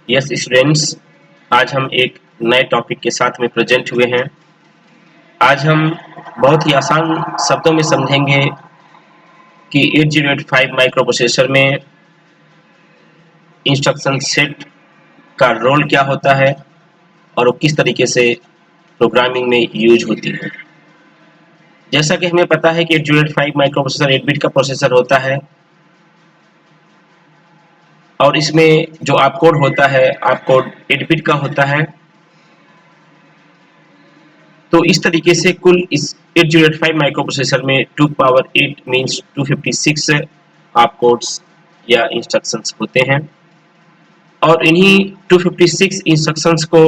Yes students, आज हम एक नए टॉपिक के साथ में प्रेजेंट हुए हैं। आज हम बहुत ही आसान शब्दों में समझेंगे कि 8085 माइक्रो प्रोसेसर में इंस्ट्रक्शन सेट का रोल क्या होता है और वो किस तरीके से प्रोग्रामिंग में यूज होती है। जैसा कि हमें पता है कि 8085 माइक्रो प्रोसेसर 8 बिट का प्रोसेसर होता है और इसमें जो आपकोड होता है, आपकोड 8 बिट का होता है। तो इस तरीके से कुल इस 8085 माइक्रो प्रोसेसर में 2 पावर 8 मीन्स 256 आपकोड्स या इंस्ट्रक्शंस होते हैं और इन्हीं 256 इंस्ट्रक्शंस को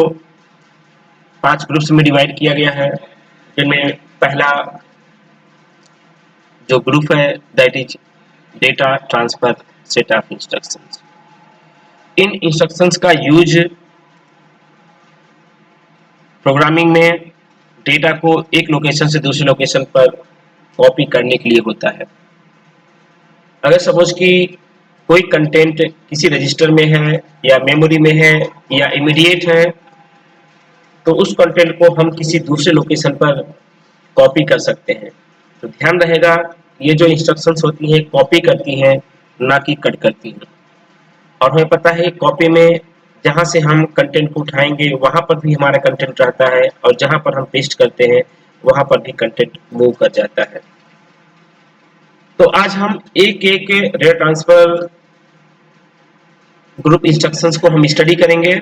5 ग्रुप्स में डिवाइड किया गया है, जिनमें पहला जो ग्रुप है that is data transfer set of instructions. In instructions का यूज प्रोग्रामिंग में डेटा को एक लोकेशन से दूसरे लोकेशन पर कॉपी करने के लिए होता है। अगर सपोज कि कोई कंटेंट किसी रजिस्टर में है या मेमोरी में है या इमीडिएट है, तो उस कंटेंट को हम किसी दूसरे लोकेशन पर कॉपी कर सकते हैं। तो ध्यान रहेगा, ये जो इंस्ट्रक्शंस होती हैं कॉपी करती हैं, ना कि कट करती हैं। और हमें पता है कॉपी में जहाँ से हम कंटेंट को उठाएंगे वहाँ पर भी हमारा कंटेंट रहता है और जहाँ पर हम पेस्ट करते हैं वहाँ पर भी कंटेंट मूव कर जाता है। तो आज हम एक एक डेटा ट्रांसफर ग्रुप इंस्ट्रक्शंस को हम स्टडी करेंगे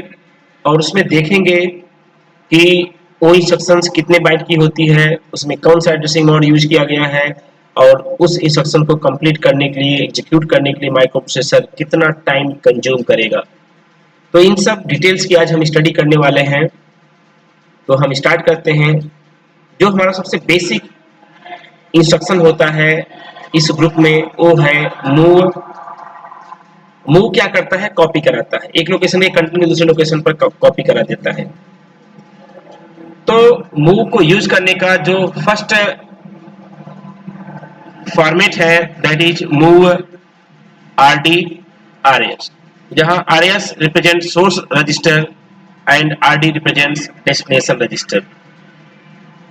और उसमें देखेंगे कि वो इंस्ट्रक्शंस कितने बाइट की होती है, उसमें कौन सा एड्रेसिंग मोड यूज किया गया है और उस इंस्ट्रक्शन को कंप्लीट करने के लिए, एग्जीक्यूट करने के लिए माइक्रो प्रोसेसर कितना टाइम कंज्यूम करेगा। तो इन सब डिटेल्स की आज हम स्टडी करने वाले हैं। तो हम स्टार्ट करते हैं। जो हमारा सबसे बेसिक इंस्ट्रक्शन होता है इस ग्रुप में वो है मूव। मूव क्या करता है? कॉपी कराता है, एक लोकेशन एक कंटेंट दूसरे लोकेशन पर कॉपी करा देता है। तो मूव को यूज करने का जो फर्स्ट फॉर्मेट है that is move RD RS, जहां RS represent source register and RD represents destination register.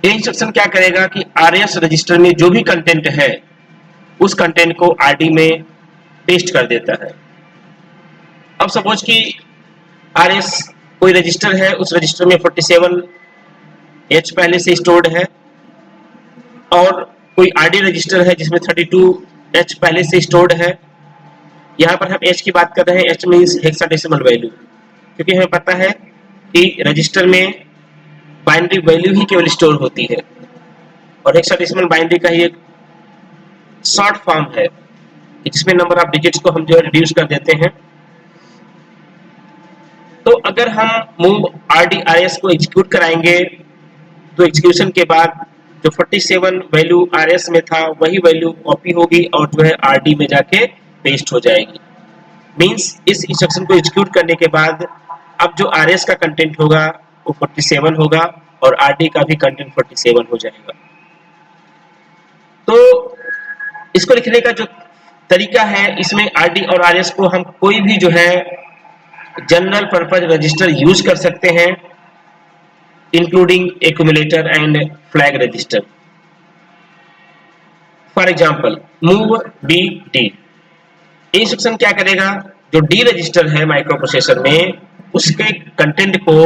ये इंस्ट्रक्शन क्या करेगा कि आरएस रजिस्टर में जो भी कंटेंट है उस कंटेंट को आरडी में पेस्ट कर देता है। अब सपोज कि आरएस कोई रजिस्टर है, उस रजिस्टर में 47H पहले से स्टोर्ड है और कोई आरडी रजिस्टर है जिसमें 32H पहले से स्टोर्ड है। यहाँ पर हम H की बात कर रहे हैं, H मीन्स हेक्साडेसिमल वैल्यू, क्योंकि हमें पता है कि रजिस्टर में बाइनरी वैल्यू ही केवल स्टोर होती है और हेक्साडेसिमल बाइनरी का ही एक शॉर्ट फॉर्म है जिसमें नंबर ऑफ डिजिट्स को हम जो है रिड्यूस कर देते हैं। तो अगर हम मूव आरडी आरएस को एग्जीक्यूट कराएंगे तो एग्जीक्यूशन के बाद जो 47 वैल्यू आरएस में था वही वैल्यू कॉपी होगी और जो है आरडी में जाके पेस्ट हो जाएगी। मींस इस इंस्ट्रक्शन को एग्जीक्यूट करने के बाद अब जो आरएस का कंटेंट होगा वो 47 होगा और आरडी का भी कंटेंट 47 हो जाएगा। तो इसको लिखने का जो तरीका है, इसमें आरडी और आरएस को हम कोई भी जो है जनरल पर्पज रजिस्टर यूज कर सकते हैं, including accumulator and flag register. For example move D D, instruction क्या करेगा, जो डी रजिस्टर है माइक्रो प्रोसेसर में उसके कंटेंट को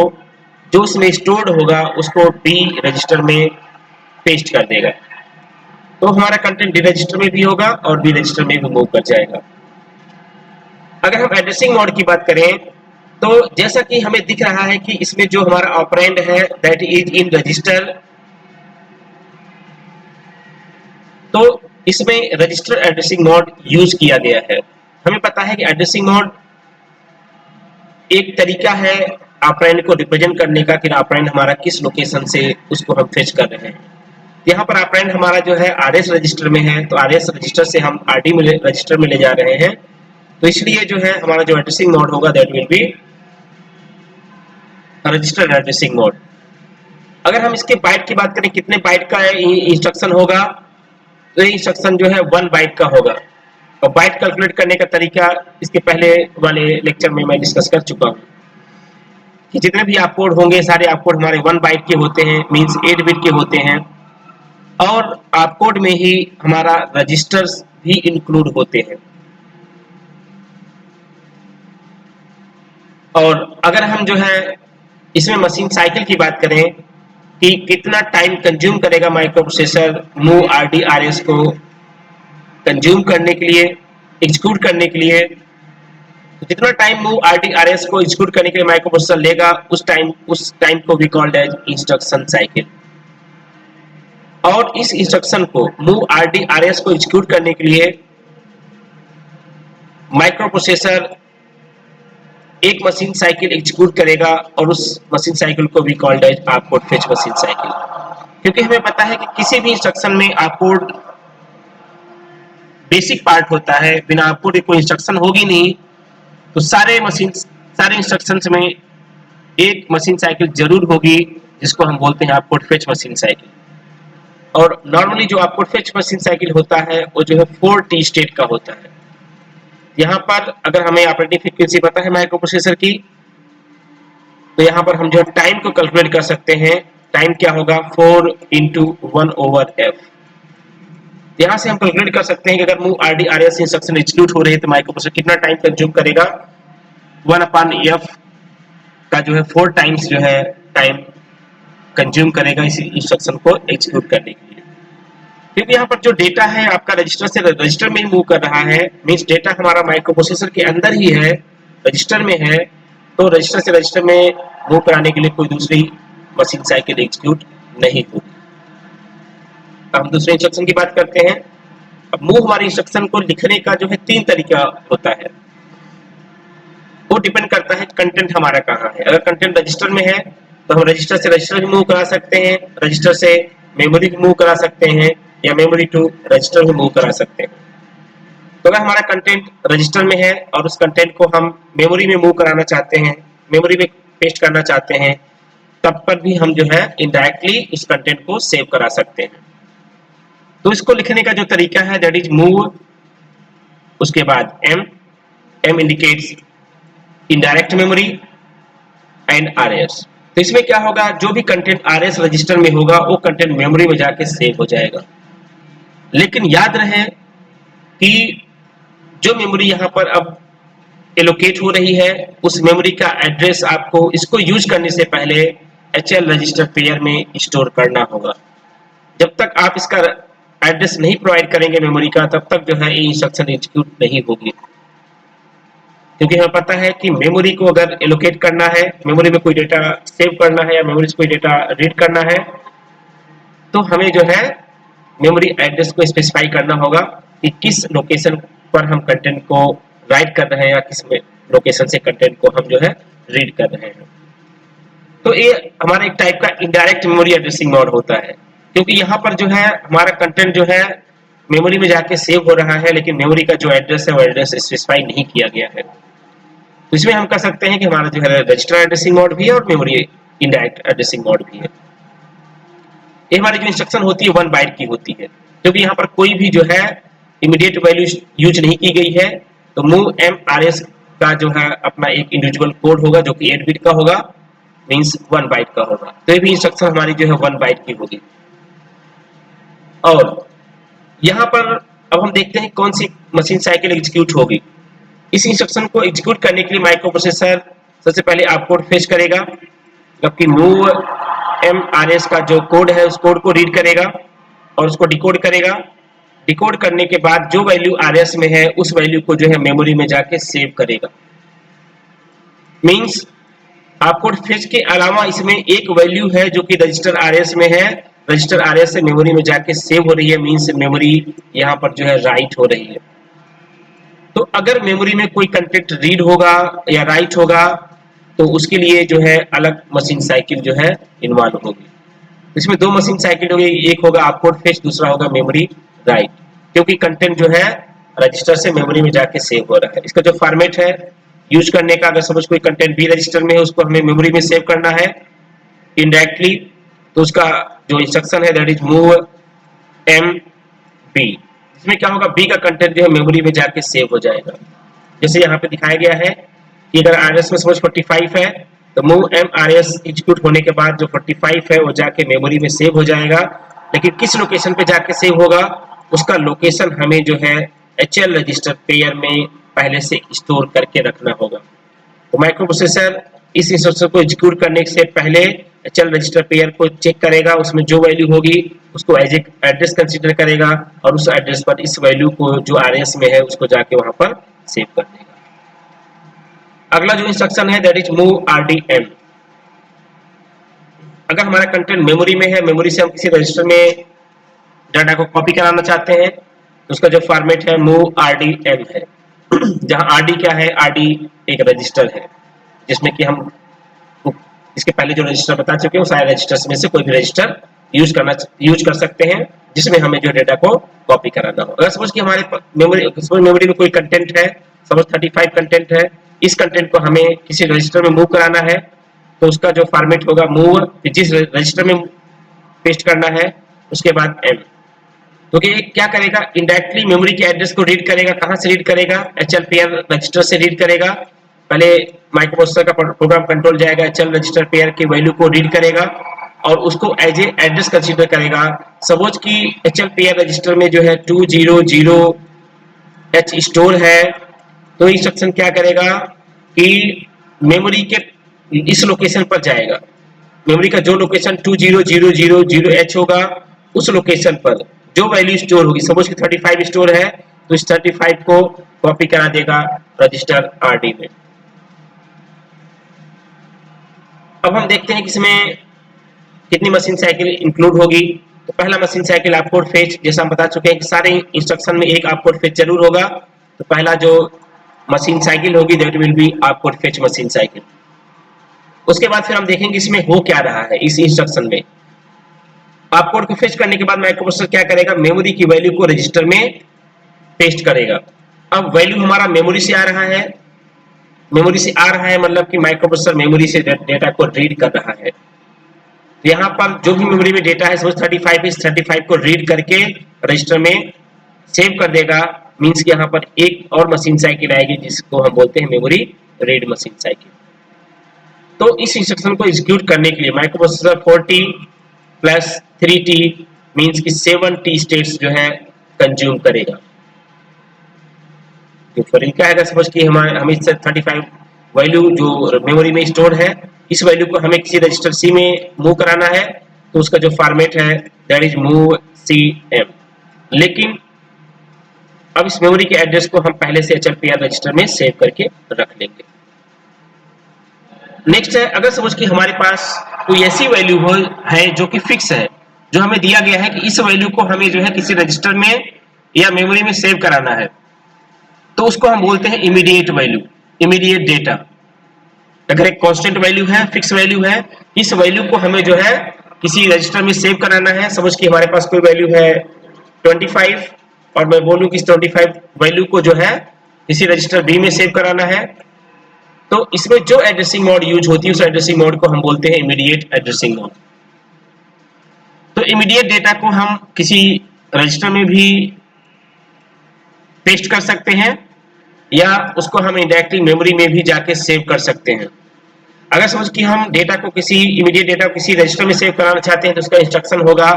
जो उसमें स्टोर्ड होगा उसको डी रजिस्टर में पेस्ट कर देगा। तो हमारा कंटेंट डी रजिस्टर में भी होगा और बी रजिस्टर में भी मूव कर जाएगा। अगर हम एड्रेसिंग मोड की बात करें तो जैसा कि हमें दिख रहा है कि इसमें जो हमारा ऑपरेंड है दैट इज इन रजिस्टर, तो इसमें रजिस्टर एड्रेसिंग मोड यूज किया गया है। हमें पता है कि एड्रेसिंग मोड एक तरीका है ऑपरेंड को रिप्रेजेंट करने का कि ऑपरेंड हमारा किस लोकेशन से उसको हम फेच कर रहे हैं। यहाँ पर ऑपरेंड हमारा जो है आरएस रजिस्टर में है, तो आरएस रजिस्टर से हम आरडी में रजिस्टर में ले जा रहे हैं, तो इसलिए जो है हमारा जो एड्रेसिंग मोड होगा that will B register addressing mode. अगर हम इसके बाइट की बात करें कितने बाइट का इंस्ट्रक्शन होगा, तो ये इंस्ट्रक्शन जो है 1 बाइट का होगा और बाइट कैलकुलेट करने का तरीका इसके पहले वाले लेक्चर में मैं डिस्कस कर चुका हूँ। कि जितने भी आप कोड होंगे सारे आप कोड हमारे 1 बाइट के होते हैं, मीन्स 8 बिट के होते हैं। और आप कोड में ही हमारा रजिस्टर्स भी इंक्लूड होते हैं। और अगर हम जो है इसमें मशीन साइकिल की बात करें कि कितना टाइम कंज्यूम करेगा microprocessor move RD RS को कंज्यूम करने के लिए, एग्जीक्यूट करने के लिए, तो जितना टाइम मूव आरडी आरएस को एग्जीक्यूट करने के लिए माइक्रो प्रोसेसर लेगा उस टाइम को we called as instruction cycle. और इस इंस्ट्रक्शन को मूव आरडी आरएस को एग्जीक्यूट करने के लिए माइक्रो प्रोसेसर एक मशीन साइकिल एग्जीक्यूट करेगा और उस मशीन साइकिल को we called as opcode fetch machine cycle. क्योंकि हमें पता है कि किसी भी इंस्ट्रक्शन में आपकोड बेसिक पार्ट होता है, बिना आपकोड कोई इंस्ट्रक्शन होगी नहीं। तो सारे इंस्ट्रक्शंस में एक मशीन साइकिल जरूर होगी जिसको हम बोलते हैं आपकोड फेच मशीन साइकिल। और नॉर्मली जो आपकोड फेच मशीन साइकिल होता है वो जो है 4T स्टेट का होता है। यहाँ पर अगर हमें ऑपरेटिंग फ्रीक्वेंसी पता है माइक्रो प्रोसेसर की, तो यहाँ पर हम जो है टाइम को कैलकुलेट कर सकते हैं। टाइम क्या होगा 4 × 1/f। यहाँ से हम कैलकुलेट कर सकते हैं कि अगर move RD RS instruction execute हो रही है तो माइक्रो प्रोसेसर कितना टाइम कंज्यूम करेगा। 1/f का जो है 4 टाइम्स जो है टाइम कंज्यूम करेगा इस इंस्ट्रक्शन को एग्जीक्यूट करने के लिए। क्योंकि यहाँ पर जो डेटा है आपका रजिस्टर से रजिस्टर में ही मूव कर रहा है, मीन्स डेटा हमारा माइक्रो प्रोसेसर के अंदर ही है, रजिस्टर में है। तो रजिस्टर से रजिस्टर में मूव कराने के लिए कोई दूसरी मशीन साइकिल एग्जीक्यूट नहीं होगी। हम दूसरे इंस्ट्रक्शन की बात करते हैं। अब मूव हमारे इंस्ट्रक्शन को लिखने का जो है 3 तरीका होता है। वो डिपेंड करता है कंटेंट हमारा कहाँ है। अगर कंटेंट रजिस्टर में है तो हम रजिस्टर से रजिस्टर भी मूव करा सकते हैं, रजिस्टर से मेमोरी भी मूव करा सकते हैं, या मेमोरी टू रजिस्टर भी मूव करा सकते हैं। तो अगर हमारा कंटेंट रजिस्टर में है और उस कंटेंट को हम मेमोरी में मूव कराना चाहते हैं, मेमोरी में पेस्ट करना चाहते हैं, तब पर भी हम जो है इनडायरेक्टली इस कंटेंट को सेव करा सकते हैं। तो इसको लिखने का जो तरीका है दैट इज मूव, उसके बाद M indicates indirect memory and RS. तो इसमें क्या होगा, जो भी कंटेंट आरएस रजिस्टर में होगा वो कंटेंट मेमोरी में जाके सेव हो जाएगा। लेकिन याद रहे कि जो मेमोरी यहाँ पर अब एलोकेट हो रही है उस मेमोरी का एड्रेस आपको इसको यूज करने से पहले HL रजिस्टर पेयर में स्टोर करना होगा। जब तक आप इसका एड्रेस नहीं प्रोवाइड करेंगे मेमोरी का, तब तक जो है ये इंस्ट्रक्शन एग्जीक्यूट नहीं होगी। क्योंकि हमें पता है कि मेमोरी को अगर एलोकेट करना है, मेमोरी में कोई डेटा सेव करना है या मेमोरी से कोई डेटा रीड करना है, तो हमें जो है मेमोरी एड्रेस को स्पेसिफाई करना होगा कि किस लोकेशन पर हम कंटेंट को राइट कर रहे हैं या किस लोकेशन से कंटेंट को हम जो है रीड कर रहे हैं। तो ये हमारा एक टाइप का इनडायरेक्ट मेमोरी एड्रेसिंग मोड होता है, क्योंकि यहाँ पर जो है हमारा कंटेंट जो है मेमोरी में जाके सेव हो रहा है, लेकिन मेमोरी का जो एड्रेस है वो एड्रेस स्पेसिफाई नहीं किया गया है। तो इसमें हम कह सकते हैं कि हमारा जो है रजिस्टर एड्रेसिंग मोड भी है और मेमोरी इनडायरेक्ट एड्रेसिंग मोड भी है। ये हमारी जो इंस्ट्रक्शन होती है 1 बाइट की होती है, क्योंकि यहाँ पर कोई भी जो है इमीडिएट वैल्यू यूज नहीं की गई है। तो मूव एम आर एस का जो है अपना एक इंडिविजुअल कोड होगा जो कि 8 बिट का होगा, मीन्स 1 बाइट का होगा। तो ये भी इंस्ट्रक्शन हमारी जो है 1 बाइट की होगी। और यहाँ पर अब हम देखते हैं कौन सी मशीन साइकिल एग्जीक्यूट होगी। इस इंस्ट्रक्शन को एग्जीक्यूट करने के लिए माइक्रो प्रोसेसर सबसे पहले आपकोड फेच करेगा, जबकि मूव एम आर एस का जो कोड है उस कोड को रीड करेगा और उसको डिकोड करेगा। डिकोड करने के बाद जो वैल्यू आरएस में है उस वैल्यू को जो है मेमोरी में जाके सेव करेगा। मींस आपकोड फेच के अलावा इसमें एक वैल्यू है जो कि रजिस्टर आरएस में है, रजिस्टर आरएस से मेमोरी में जाके सेव हो रही है, मींस मेमोरी यहाँ पर जो है राइट हो रही है। तो अगर मेमोरी में कोई कंटेंट रीड होगा या राइट होगा तो उसके लिए जो है अलग मशीन साइकिल जो है इन्वॉल्व होगी। इसमें 2 मशीन साइकिल होगी, एक होगा आपकोड फेच, दूसरा होगा मेमोरी राइट, क्योंकि कंटेंट जो है रजिस्टर से मेमोरी में जाके सेव हो रहा है। इसका जो फॉर्मेट है यूज करने का, अगर सपोज कोई कंटेंट भी रजिस्टर में है उसको हमें मेमोरी में सेव करना है इनडायरेक्टली, तो उसका जो इंस्ट्रक्शन है that is move M B. इसमें क्या होगा, बी का कंटेंट जो है मेमोरी में जाके सेव हो जाएगा। जैसे यहाँ पे दिखाया गया है कि अगर आरएस में सपोज 45 है तो move M R S execute होने के बाद जो 45 है वो जाके मेमोरी में सेव हो जाएगा, लेकिन किस लोकेशन पे जाके सेव होगा उसका लोकेशन हमें जो है एचएल रजिस्टर पेयर में पहले से स्टोर करके रखना होगा। तो माइक्रो प्रोसेसर इस इंस्ट्रक्शन को एग्जीक्यूट करने से पहले एचएल रजिस्टर पेयर को चेक करेगा, उसमें जो वैल्यू होगी उसको एज ए एड्रेस कंसीडर करेगा और उस एड्रेस पर इस वैल्यू को जो आरएस में है उसको जाके वहां पर सेव कर देगा। अगला जो इंस्ट्रक्शन है दैट इज मूव आरडीएम। अगर हमारा कंटेंट मेमोरी में है, मेमोरी से हम किसी रजिस्टर में डाटा को कॉपी कराना चाहते हैं तो उसका जो फॉर्मेट है मूव आरडीएम है। जहां आरडी क्या है, आरडी एक रजिस्टर है जिसमें कि हम इसके पहले जो रजिस्टर बता चुके हैं उस सारे रजिस्टर्स में से कोई भी रजिस्टर यूज कर सकते हैं जिसमें हमें जो डेटा को कॉपी कराना हो। अगर सपोज कि हमारे मेमोरी में कोई कंटेंट है, सपोज 35 कंटेंट है, इस कंटेंट को हमें किसी रजिस्टर में मूव कराना है तो उसका जो फॉर्मेट होगा मूव, जिस रजिस्टर में पेस्ट करना है उसके बाद एम। तो क्या करेगा, इंडायरेक्टली मेमोरी के एड्रेस को रीड करेगा। कहां से रीड करेगा, एचएल रजिस्टर से रीड करेगा। पहले माइक्रोप्रोसेसर का प्रोग्राम कंट्रोल जाएगा, एचएल रजिस्टर पेयर की वैल्यू को रीड करेगा और उसको एज ए एड्रेस कंसीडर करेगा। सपोज कि एचएल पेयर रजिस्टर में जो है 200 एच स्टोर है, तो इंस्ट्रक्शन क्या करेगा कि मेमोरी के इस लोकेशन पर जाएगा। मेमोरी का जो लोकेशन 20000 होगा उस लोकेशन पर जो वैल्यू स्टोर होगी, सपोज कि 35 स्टोर है तो इस 35 को कॉपी करा देगा रजिस्टर आरडी में। अब हम देखते हैं कि इसमें कितनी मशीन साइकिल इंक्लूड होगी। तो पहला मशीन साइकिल आपकोड फेच, जैसा हम बता चुके हैं कि सारे इंस्ट्रक्शन में एक आपकोड फेच जरूर होगा। तो पहला जो मशीन साइकिल होगी that will be opcode fetch machine cycle. उसके बाद फिर हम देखेंगे इसमें हो क्या रहा है। इस इंस्ट्रक्शन में आपकोड को फेच करने के बाद माइक्रोप्रोसेसर क्या करेगा, मेमोरी की वैल्यू को रजिस्टर में पेस्ट करेगा। अब वैल्यू हमारा मेमोरी से आ रहा है, मेमोरी से आ रहा है मतलब कि माइक्रोप्रोसेसर मेमोरी से डेटा को रीड कर रहा है। तो यहाँ पर जो भी मेमोरी में डेटा है सपोज 35 इस 35 को रीड करके रजिस्टर में सेव कर देगा। मींस कि यहाँ पर एक और मशीन साइकिल आएगी जिसको हम बोलते हैं मेमोरी रीड मशीन साइकिल। तो इस इंस्ट्रक्शन को एग्जीक्यूट करने के लिए microprocessor 4T plus 3T means कि 7T स्टेट्स जो है कंज्यूम करेगा। जो तरीका है सपोज कि हमें 35 वैल्यू जो मेमोरी में स्टोर है इस वैल्यू को हमें किसी रजिस्टर सी में मूव कराना है तो उसका जो फॉर्मेट है that is move C M. लेकिन अब इस मेमोरी के एड्रेस को हम पहले से एचएलपीआर रजिस्टर में सेव करके रख लेंगे। नेक्स्ट है, अगर सपोज कि हमारे पास कोई ऐसी वैल्यू हो है जो कि फिक्स है, जो हमें दिया गया है कि इस वैल्यू को हमें जो है किसी रजिस्टर में या मेमोरी में सेव कराना है, तो उसको हम बोलते हैं इमीडिएट वैल्यू, इमीडिएट डेटा। अगर एक कांस्टेंट वैल्यू है, फिक्स वैल्यू है, इस वैल्यू को हमें जो है किसी रजिस्टर में सेव कराना है। सपोज कि हमारे पास कोई वैल्यू है 25 और मैं बोलूं कि इस 25 वैल्यू को जो है किसी रजिस्टर बी में सेव कराना है, तो इसमें जो एड्रेसिंग मोड यूज होती है उस एड्रेसिंग मोड को हम बोलते हैं इमीडिएट एड्रेसिंग मोड। तो इमीडिएट डेटा को हम किसी रजिस्टर में भी पेस्ट कर सकते हैं या उसको हम इंडायरेक्टली मेमोरी में भी जाके सेव कर सकते हैं। अगर समझ कि हम डेटा को किसी इमीडिएट डेटा को किसी रजिस्टर में सेव कराना चाहते हैं तो उसका इंस्ट्रक्शन होगा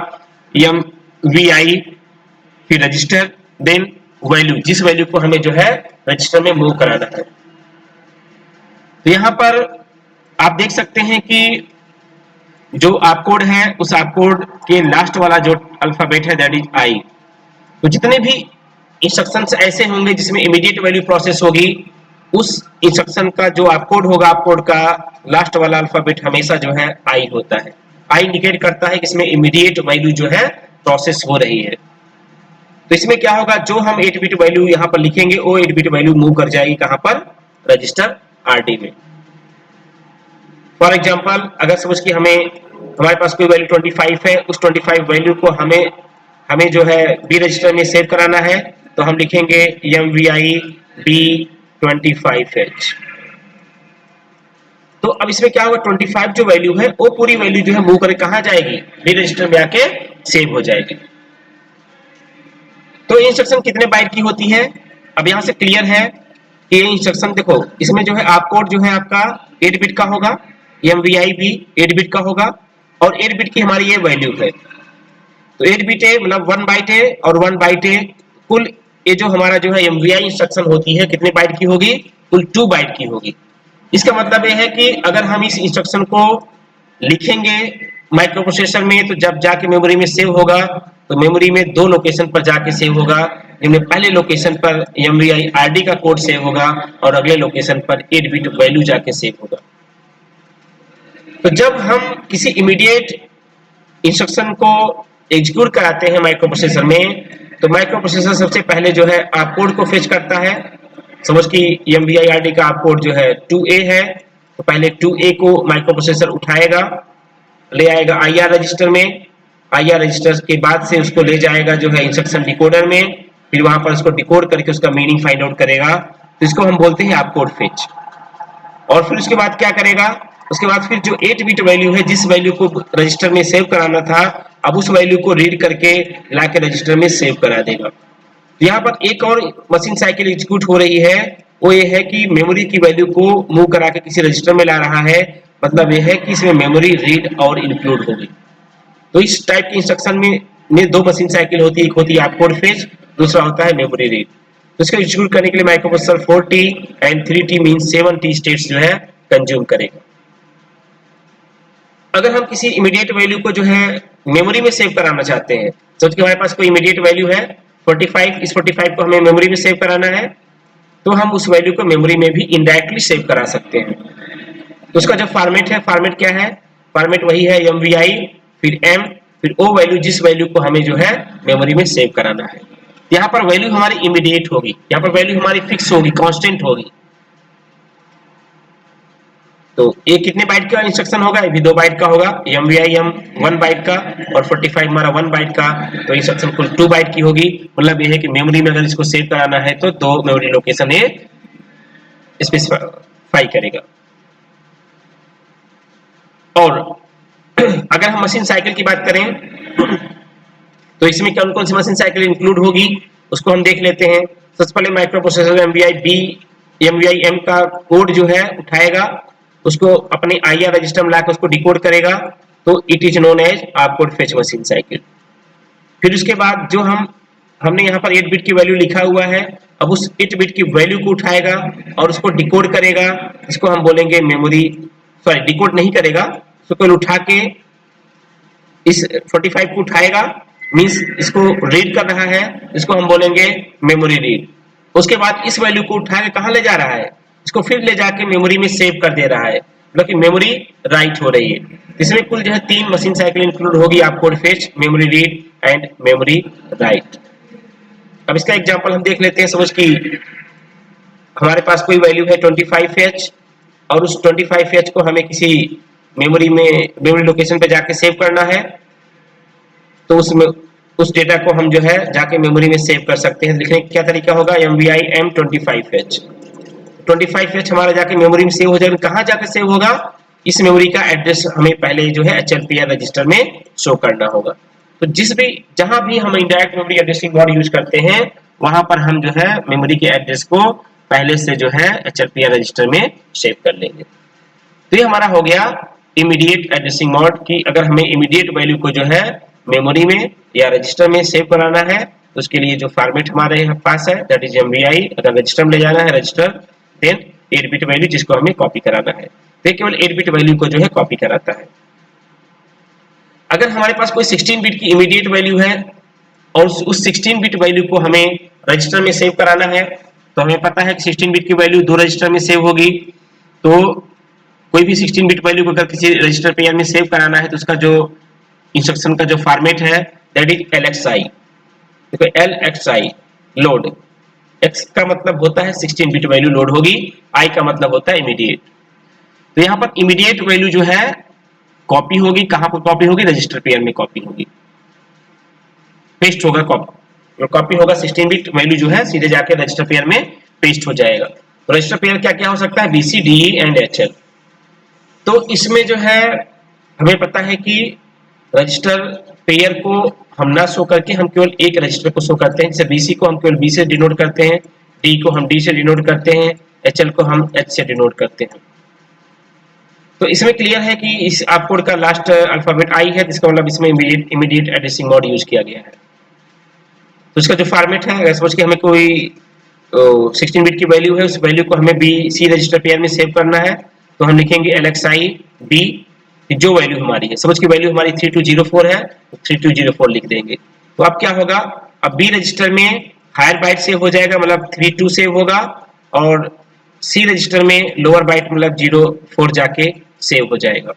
MVI फिर रजिस्टर देन वैल्यू, जिस वैल्यू को हमें जो है रजिस्टर में मूव कराना है। तो यहाँ पर आप देख सकते हैं कि जो आपकोड है उस आपकोड के लास्ट वाला जो अल्फाबेट है दैट इज I। तो जितने भी इंस्ट्रक्शंस ऐसे होंगे जिसमें इमीडिएट वैल्यू प्रोसेस होगी, उस इंस्ट्रक्शन का जो आपकोड होगा, आपकोड का लास्ट वाला अल्फाबेट हमेशा जो है I होता है। I इंडिकेट करता है कि इसमें इमीडिएट वैल्यू जो है प्रोसेस हो रही है। तो इसमें क्या होगा, जो हम 8 बिट वैल्यू यहाँ पर लिखेंगे वो 8 बिट वैल्यू मूव कर जाएगी कहां पर, रजिस्टर RD में। फॉर एग्जाम्पल अगर सपोज कि हमारे पास कोई वैल्यू 25 है, उस 25 वैल्यू को हमें जो है बी रजिस्टर में सेव कराना है, तो हम लिखेंगे MVI B25H। तो अब इसमें क्या होगा, 25 जो वैल्यू है वो पूरी वैल्यू जो है मूव करके कहां जाएगी, बी रजिस्टर में आके सेव हो जाएगी। तो ये इंस्ट्रक्शन कितने बाइट की होती है, अब यहां से क्लियर है कि ये इंस्ट्रक्शन देखो, इसमें जो है आपकोड जो है आपका 8 बिट का होगा MVI भी 8 बिट का होगा और 8 बिट की हमारी ये वैल्यू है। तो 8 बिट है मतलब 1 बाइट है और 1 बाइट है। कुल ये जो हमारा जो है MVI इंस्ट्रक्शन होती है कितने बाइट की होगी? कुल 2 बाइट की होगी। इसका मतलब ये है कि अगर हम इस इंस्ट्रक्शन को लिखेंगे माइक्रो प्रोसेसर में तो जब जाके मेमोरी में सेव होगा तो मेमोरी में दो लोकेशन पर जाके सेव होगा, जिनमें पहले लोकेशन पर MVI RD का कोड सेव होगा और अगले लोकेशन पर 8 बिट वैल्यू जाके सेव होगा। तो जब हम किसी इमीडिएट इंस्ट्रक्शन को एग्जीक्यूट कराते हैं माइक्रो प्रोसेसर में, तो माइक्रो प्रोसेसर सबसे पहले जो है आप कोड को फेच करता है। समझ कि MVI RD का आप कोड जो है 2A है, तो पहले 2A को माइक्रो प्रोसेसर उठाएगा, ले आएगा IR रजिस्टर में। IR रजिस्टर के बाद से उसको ले जाएगा जो है इंस्ट्रक्शन डिकोडर में, फिर वहां पर उसको डिकोड करके उसका मीनिंग फाइंड आउट करेगा। तो इसको हम बोलते हैं आप कोड फेच। और फिर उसके बाद क्या करेगा? उसके बाद फिर जो 8 बिट वैल्यू है, जिस वैल्यू को रजिस्टर में सेव कराना था, अब उस वैल्यू को रीड करके लाके रजिस्टर में सेव करा देगा। यहाँ पर एक और मशीन साइकिल एग्जीक्यूट हो रही है, वो ये है कि मेमोरी की वैल्यू को मूव करा के किसी रजिस्टर में ला रहा है। मतलब ये है कि इसमें मेमोरी रीड और इंक्लूड होगी। तो इस टाइप के इंस्ट्रक्शन में दो मशीन साइकिल होती है, एक होती है आपकोड फेच, दूसरा होता है मेमोरी रीड। तो इसको एग्जीक्यूट करने के लिए microprocessor 4T and 3T mean 7T states जो है कंज्यूम करेगा। अगर हम किसी इमीडिएट वैल्यू को जो है मेमोरी में सेव कराना चाहते हैं, तो हमारे पास कोई इमीडिएट वैल्यू है 45, इस 45 को हमें मेमोरी में सेव कराना है, तो हम उस वैल्यू को मेमोरी में भी इनडायरेक्टली सेव करा सकते हैं। तो उसका जो फॉर्मेट है, फॉर्मेट क्या है? फॉर्मेट वही है MVI फिर M फिर O वैल्यू, जिस वैल्यू को हमें जो है मेमोरी में सेव कराना है। यहाँ पर वैल्यू हमारी इमीडिएट होगी, यहाँ पर वैल्यू हमारी फिक्स होगी, कांस्टेंट होगी। तो ये कितने बाइट का इंस्ट्रक्शन होगा? ये भी 2 बाइट का होगा। MVI M 1 बाइट का और 45 हमारा 1 बाइट का, तो इंस्ट्रक्शन कुल 2 बाइट की होगी। मतलब ये है कि मेमोरी में अगर इसको सेव कराना है तो 2 मेमोरी लोकेशन ये स्पेसिफाई करेगा। और अगर हम मशीन साइकिल की बात करें तो इसमें कौन कौन सी मशीन साइकिल इंक्लूड होगी उसको हम देख लेते हैं। सबसे पहले माइक्रो प्रोसेसर MVI M का कोड जो है उठाएगा, उसको अपने IR रजिस्टर में लाकर उसको डिकोड करेगा, तो it is known as opcode fetch machine cycle. फिर उसके बाद जो हमने यहाँ पर 8 बिट की वैल्यू लिखा हुआ है, अब उस 8 बिट की वैल्यू को उठाएगा और उसको डिकोड करेगा। इसको हम बोलेंगे मेमोरी, सॉरी डिकोड नहीं करेगा, उसको केवल उठा के इस 45 को उठाएगा, मींस इसको रीड कर रहा है, इसको हम बोलेंगे मेमोरी रीड। उसके बाद इस वैल्यू को उठा के कहाँ ले जा रहा है? इसको फिर ले जाके मेमोरी में सेव कर दे रहा है, मतलब कि मेमोरी राइट हो रही है। इसमें कुल जो है 3 मशीन साइकिल इंक्लूड होगी, आपको fetch, memory read and memory write. अब इसका एग्जांपल हम देख लेते हैं। समझ कि हमारे पास कोई वैल्यू है 25H और उस 25H को हमें किसी मेमोरी लोकेशन पे जाके सेव करना है, तो उसमें उस डेटा को हम जो है जाके मेमोरी में सेव कर सकते हैं। लिखने का क्या तरीका होगा? MVI M 25H। 25H हमारा जाके मेमोरी में सेव हो जाएगा। कहाँ जाके सेव होगा? इस मेमोरी का एड्रेस हमें पहले जो है HLPR रजिस्टर में शो करना होगा। तो जहां भी हम indirect memory addressing mode use करते हैं, वहां पर हम जो है मेमोरी के एड्रेस को पहले से जो है HLPR रजिस्टर में सेव कर लेंगे। तो ये हमारा हो गया इमीडिएट एड्रेसिंग मोड की अगर हमें इमीडिएट वैल्यू को जो है मेमोरी में या रजिस्टर में सेव कराना है, तो उसके लिए जो फॉर्मेट हमारे पास है दैट इज MVI। अगर रजिस्टर में ले जाना है रजिस्टर, देन 8 बिट वैल्यू जिसको हमें कॉपी कराना है, तो केवल 8 बिट वैल्यू को जो है कॉपी कराता है। अगर हमारे पास कोई 16 बिट की इमीडिएट वैल्यू है और उस 16 बिट वैल्यू को हमें रजिस्टर में सेव कराना है, तो हमें पता है कि 16 बिट की वैल्यू 2 रजिस्टर में सेव होगी। तो कोई भी 16 बिट वैल्यू को अगर किसी रजिस्टर पेयर में सेव कराना है, तो उसका जो इंस्ट्रक्शन का जो फॉर्मेट है दैट इज LXI। देखो LXI लोड, X का मतलब होता है 16 बिट वैल्यू लोड होगी, I का मतलब होता है इमीडिएट। तो यहाँ पर इमीडिएट वैल्यू जो है कॉपी होगी, कहाँ पर कॉपी होगी? रजिस्टर पेयर में कॉपी होगी, पेस्ट होगा। कॉपी होगा 16 बिट वैल्यू जो है सीधे जाके रजिस्टर पेयर में पेस्ट हो जाएगा। तो रजिस्टर पेयर क्या क्या हो सकता है? BC, DE and HL। तो इसमें जो है हमें पता है कि रजिस्टर पेयर को हम ना शो करके हम केवल एक रजिस्टर को शो करते हैं। जैसे BC को हम केवल B से डिनोट करते हैं, D को हम D से डिनोट करते हैं, HL को हम H से डिनोट करते हैं। तो इसमें क्लियर है कि इस आपकोड का लास्ट अल्फाबेट आई है, इसका मतलब इसमें इमीडिएट एड्रेसिंग मोड यूज किया गया है। तो इसका जो फॉर्मेट है, अगर समझ के हमें कोई 16 बिट की वैल्यू है, उस वैल्यू को हमें बी सी रजिस्टर पेयर में सेव करना है, तो हम लिखेंगे LXI B, जो वैल्यू हमारी है, समझ की वैल्यू हमारी 3204 है, तो 3204 लिख देंगे। तो अब क्या होगा, अब बी रजिस्टर में हायर बाइट सेव हो जाएगा, मतलब 32 सेव होगा, और सी रजिस्टर में लोअर बाइट मतलब 04 जाके सेव हो जाएगा।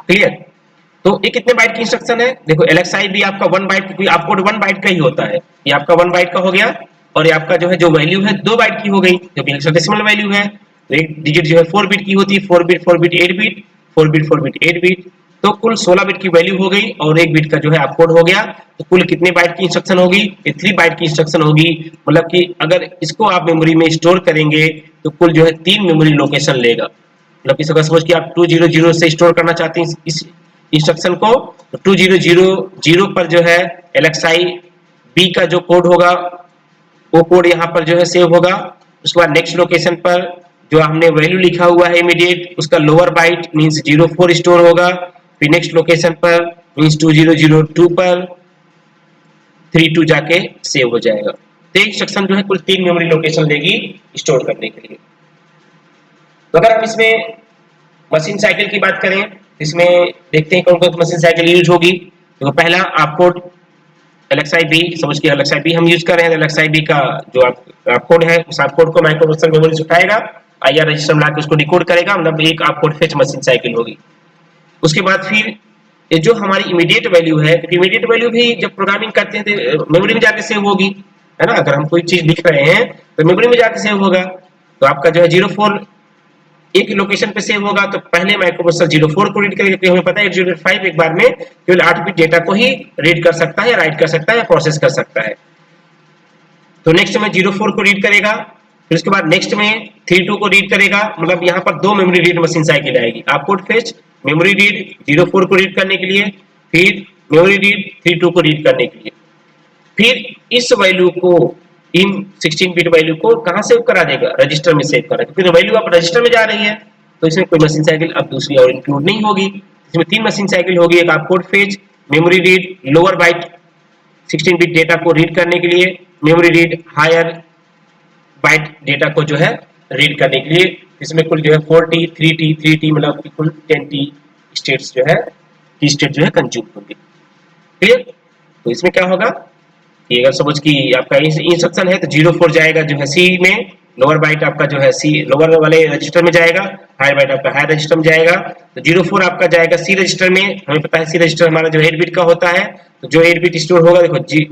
क्लियर? तो ये कितने बाइट की इंस्ट्रक्शन है? देखो LXI भी आपका 1 बाइट, क्योंकि आपको 1 बाइट का ही होता है, ये आपका 1 बाइट का हो गया, और ये आपका जो है जो वैल्यू है 2 बाइट की हो गई, जो कि हेक्साडेसिमल वैल्यू है। तो एक डिजिट जो है 4 बिट की होती है, 4 bit 4 bit 8 bit, 4 bit 4 bit 8 bit, तो कुल 16 बिट की वैल्यू हो गई, और 1 बिट का जो है आपकोड हो गया। तो कुल कितने बाइट की इंस्ट्रक्शन होगी? ये 3 बाइट की इंस्ट्रक्शन होगी। मतलब कि अगर इसको आप मेमोरी में स्टोर करेंगे तो कुल जो है 3 मेमोरी लोकेशन लेगा। मतलब कि सपोज कि आप 200 से स्टोर करना चाहते हैं इस इंस्ट्रक्शन को, तो 2000 पर जो है LXI B का जो कोड होगा, वो कोड यहाँ पर जो है सेव होगा। उसके बाद नेक्स्ट लोकेशन पर जो हमने वैल्यू लिखा हुआ है इमीडिएट, उसका लोअर बाइट मींस 04 स्टोर होगा। फिर नेक्स्ट लोकेशन पर मींस 2002 पर 32 जाके सेव हो जाएगा। तो इंस्ट्रक्शन जो है कुल 3 मेमोरी लोकेशन लेगी स्टोर करने के लिए। तो अगर हम इसमें मशीन साइकिल की बात करें, इसमें देखते हैं कौन कौन सी मशीन साइकिल यूज होगी। तो पहला आपको LXI B, समझ के LXI B हम यूज कर रहे हैं। LXI B का जो आपकोड है, उस आपकोड को माइक्रो प्रोसेसर मेमोरी से उठाएगा, IR रजिस्टर में लाकर उसको डिकोड करेगा, मतलब एक आपकोड फेच मशीन साइकिल होगी। उसके बाद फिर ये जो हमारी इमीडिएट वैल्यू है, क्योंकि इमीडिएट वैल्यू भी जब प्रोग्रामिंग करते हैं तो मेमोरी में जाके सेव होगी, है ना। अगर हम कोई चीज लिख रहे हैं तो मेमोरी में जाके सेव होगा। तो आपका जो है 04 एक लोकेशन पे सेव होगा, तो पहले माइक्रो प्रोसेसर 04 को रीड करेगा, क्योंकि हमें पता है 8085 एक बार में केवल 8 बिट डेटा को ही रीड कर सकता है, राइट कर सकता है या प्रोसेस कर सकता है। तो नेक्स्ट में 04 को रीड करेगा, फिर उसके बाद नेक्स्ट में 32 को रीड करेगा। मतलब यहाँ पर 2 मेमोरी रीड मशीन साइकिल आएगी, आपकोड फेच मेमोरी रीड 04 को रीड करने के लिए, फिर मेमोरी रीड 32 को रीड करने के लिए। फिर इस वैल्यू को, इन 16 बिट वैल्यू को कहां सेव करा देगा? रजिस्टर में सेव करा। क्योंकि वैल्यू अब रजिस्टर में जा रही है, तो इसमें कोई मशीन साइकिल अब दूसरी और इंक्लूड नहीं होगी। इसमें 3 मशीन साइकिल होगी, एक opcode fetch, memory read lower byte 16 bit data को रीड करने के लिए, memory read higher byte data को जो है रीड करने के लिए। इसमें कुल जो है 4T 3T 3T मतलब कुल 10T स्टेट्स जो है, की स्टेट जो है कंज्यूम होंगे। क्लियर? तो इसमें क्या होगा कि अगर सपोज कि आपका इंस्ट्रक्शन है तो 04 जाएगा जो है सी में, लोअर बाइट आपका जो है सी लोअर वाले रजिस्टर में जाएगा, हायर बाइट आपका हायर रजिस्टर में जाएगा। तो 04 आपका जाएगा सी रजिस्टर में। हमें पता है सी रजिस्टर हमारा जो 8 बिट का होता है, तो जो 8 बिट स्टोर होगा, देखो जी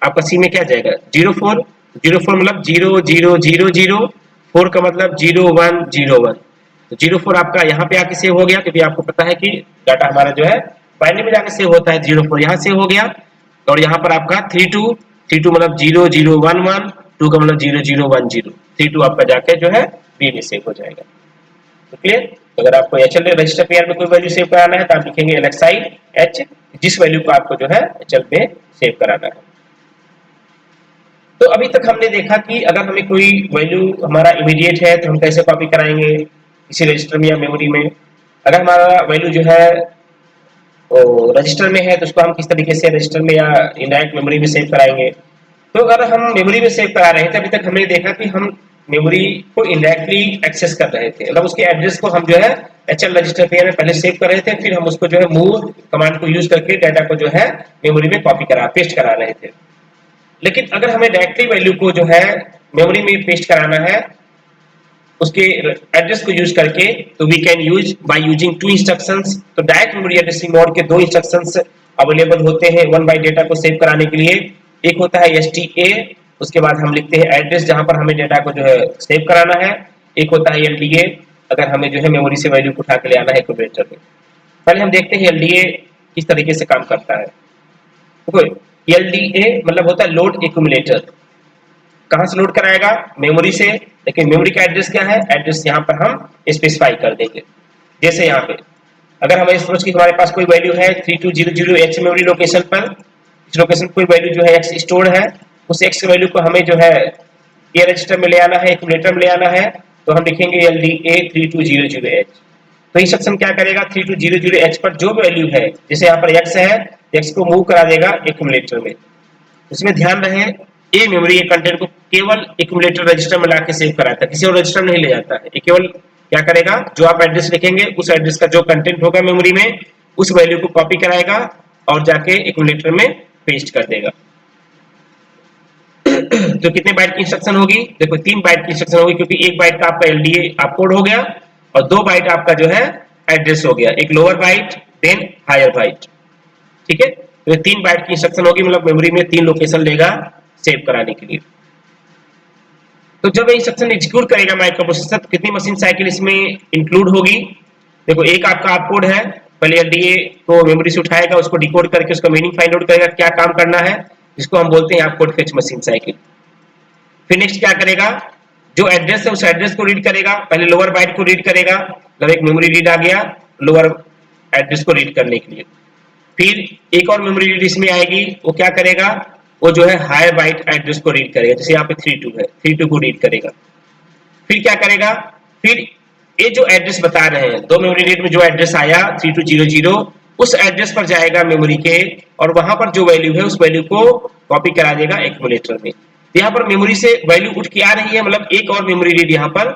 आपका सी में क्या जाएगा 04, 04 मतलब 0000, 4 का मतलब 0101। तो 04 आपका यहाँ पे आके सेव हो गया, क्योंकि आपको पता है कि डाटा हमारा जो है बाइनरी में जाके सेव होता है। 04 यहाँ सेव हो गया, और यहाँ पर आपका 32 मतलब 0011, 2 का मतलब 0010, 32 आपका जाके जो है बी में सेव हो जाएगा। तो क्लियर? तो अगर आपको HL रजिस्टर पेयर में कोई वैल्यू सेव कराना है तो आप लिखेंगे LXI H, जिस वैल्यू को आपको जो है HL में सेव कराना है। तो अभी तक हमने देखा कि अगर हमें कोई वैल्यू हमारा इमीडिएट है तो हम कैसे कॉपी कराएंगे किसी रजिस्टर में या मेमोरी में। अगर हमारा वैल्यू जो है रजिस्टर में है तो उसको हम किस तरीके से रजिस्टर में या इनडायरेक्ट मेमोरी में सेव कराएंगे। तो अगर हम मेमोरी में सेव करा रहे थे, अभी तक हमने देखा कि हम मेमोरी को इनडायरेक्टली एक्सेस कर रहे थे, मतलब उसके एड्रेस को हम जो है HL रजिस्टर पेयर में पहले सेव कर रहे थे, फिर हम उसको जो है मूव कमांड को यूज करके डाटा को जो है मेमोरी में कॉपी करा पेस्ट करा रहे थे। लेकिन अगर हमें डायरेक्टली वैल्यू को जो है मेमोरी में पेस्ट कराना है उसके एड्रेस को यूज करके, तो we can use by using 2 instructions. तो डायरेक्ट मेमोरी एड्रेसिंग मोड के 2 इंस्ट्रक्शंस अवेलेबल होते हैं 1 बाइट डेटा को सेव कराने के लिए। एक होता है STA, उसके बाद हम लिखते हैं एड्रेस जहां पर हमें डेटा को जो है सेव कराना है। एक होता है LDA, अगर हमें जो है मेमोरी से वैल्यू को उठा के ले आना है कंप्यूटर में। पहले हम देखते हैं LDA किस तरीके से काम करता है। LDA मतलब होता है लोड एक्यूमुलेटर। कहां से लोड कराएगा? मेमोरी से। लेकिन मेमोरी का एड्रेस क्या है? एड्रेस यहां पर हम स्पेसिफाई कर देंगे। जैसे यहां पे अगर हमें सोच कि हमारे पास कोई वैल्यू है 3200H मेमोरी लोकेशन पर, इस लोकेशन कोई वैल्यू जो है X स्टोर है, उस X वैल्यू को हमें जो है ए रजिस्टर में ले आना है, एक्यूमुलेटर में ले आना है। तो हम लिखेंगे LDA 3200H। तो इंस्ट्रक्शन क्या करेगा, 3200H पर जो वैल्यू है, जैसे यहाँ पर x है, x को मूव करा देगा एक्यूमुलेटर में। उसमें ध्यान रहे ये मेमोरी के कंटेंट को केवल एक्यूमुलेटर रजिस्टर में लाके सेव कराता है, किसी और रजिस्टर में नहीं ले जाता है। ये केवल क्या करेगा, जो आप एड्रेस लिखेंगे उस एड्रेस का जो कंटेंट होगा मेमोरी में, उस वैल्यू को कॉपी कराएगा और जाके एक्यूमुलेटर में पेस्ट कर देगा। तो कितने बाइट की इंस्ट्रक्शन होगी, देखो 3 बाइट की इंस्ट्रक्शन होगी, क्योंकि 1 बाइट का आपका LDA आप कोड हो गया और 2 बाइट आपका जो है एड्रेस हो गया, एक lower byte then higher byte. ठीक है, तो 3 बाइट की इंस्ट्रक्शन होगी, मतलब मेमोरी में 3 लोकेशन लेगा सेव कराने के लिए। तो जब इंस्ट्रक्शन एग्जीक्यूट करेगा माइक्रोप्रोसेसर, तो कितनी मशीन साइकिल इसमें इंक्लूड होगी, देखो एक आपका आप कोड है, पहले LDA को मेमोरी से उठाएगा, उसको डिकोड करके उसका मीनिंग फाइंड आउट करेगा क्या काम करना है, जिसको हम बोलते हैं आप कोड फेच मशीन साइकिल। फिर नेक्स्ट क्या करेगा, जो एड्रेस है उस एड्रेस को रीड करेगा, पहले लोअर बाइट को रीड करेगा, मतलब एक मेमोरी रीड आ गया लोअर एड्रेस को रीड करने के लिए। फिर एक और मेमोरी रीड इसमें आएगी, वो क्या करेगा, वो जो है हायर बाइट एड्रेस को रीड करेगा, जैसे यहाँ पे 32 है, 32 को रीड करेगा। फिर क्या करेगा, फिर ये जो एड्रेस बता रहे हैं, 2 मेमोरी रीड में जो एड्रेस आया 3200, उस एड्रेस पर जाएगा मेमोरी के, और वहां पर जो वैल्यू है उस वैल्यू को कॉपी करा देगा एक्यूमुलेटर में। यहाँ पर मेमोरी से वैल्यू उठ के आ रही है, मतलब एक और मेमोरी रीड यहाँ पर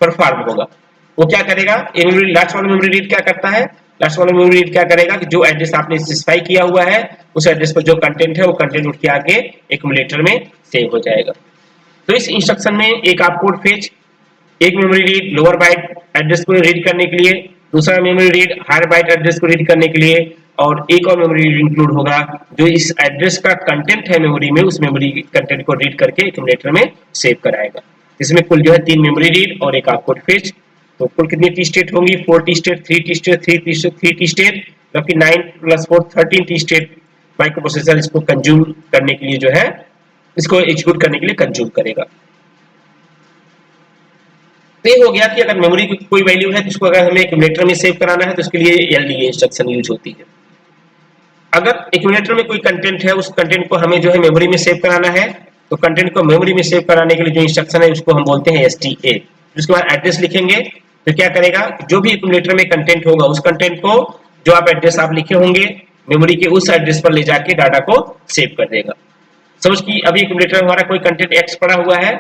परफॉर्म होगा। वो क्या करेगा, ये मेमोरी लास्ट वाला मेमोरी रीड क्या करता है, लास्ट वाला मेमोरी रीड क्या करेगा कि जो एड्रेस आपने स्पेसिफाई किया हुआ है उस एड्रेस पर जो कंटेंट है वो कंटेंट उठ के आके एक्यूमुलेटर में सेव हो जाएगा। तो इस इंस्ट्रक्शन में एक आप कोड फेच, एक memory read lower byte address को रीड करने के लिए, दूसरा memory read higher byte address को रीड करने के लिए, और एक और मेमोरी रीड इंक्लूड होगा जो इस एड्रेस का कंटेंट है मेमोरी में, उस मेमोरी कंटेंट को रीड करके एक्यूमुलेटर में सेव कराएगा। इसमें कुल जो है 3 मेमोरी रीड और एक आप कोड फेच। तो कुल कितनी टी स्टेट होंगी, 4 T state, 3 T state, 3 T state, जबकि 9 + 4 13 टी स्टेट माइक्रोप्रोसेसर इसको कंज्यूम करने के लिए जो है, इसको एग्जीक्यूट करने के लिए कंज्यूम करेगा। तो ये हो गया कि अगर मेमोरी की कोई वैल्यू है तो उसको अगर हमें एक्यूमुलेटर में सेव कराना है तो उसके लिए LDA इंस्ट्रक्शन यूज होती है। अगर एक्यूमुलेटर में कोई कंटेंट है, उस कंटेंट को हमें जो है मेमोरी में सेव कराना है, तो कंटेंट को मेमोरी में सेव कराने के लिए जो इंस्ट्रक्शन है उसको हम बोलते हैं STA। उसके बाद एड्रेस लिखेंगे, तो क्या करेगा, जो भी एक्यूमुलेटर में कंटेंट होगा उस कंटेंट को, जो आप एड्रेस आप लिखे होंगे मेमोरी के, उस एड्रेस पर ले जाके डाटा को सेव कर देगा। समझ कि अभी एक्यूमुलेटर में हमारा कोई कंटेंट X पड़ा हुआ है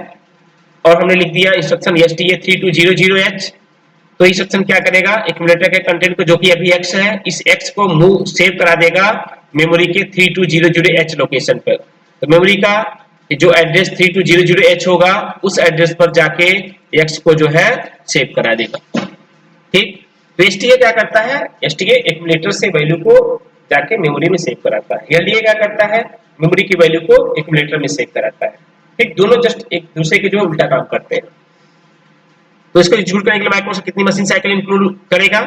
और हमने लिख दिया इंस्ट्रक्शन STA 3200H, तो इंस्ट्रक्शन क्या करेगा, एक्यूमुलेटर के कंटेंट को जो कि अभी X है, इस X को मूव सेव करा देगा मेमोरी के 3200H लोकेशन पर। तो मेमोरी का जो एड्रेस 3200H होगा उस एड्रेस पर जाके X को जो है सेव करा देगा। ठीक, तो STA क्या करता है, STA एक्यूमुलेटर से वैल्यू को जाके मेमोरी में सेव कराता है। LDA क्या करता है, मेमोरी की वैल्यू को एक्यूमुलेटर में सेव कराता है। ठीक, दोनों जस्ट एक दूसरे के जो उल्टा काम करते हैं। तो इसको एग्जीक्यूट करने के लिए माइक्रोप्रोसेसर कितनी मशीन साइकिल इंक्लूड करेगा,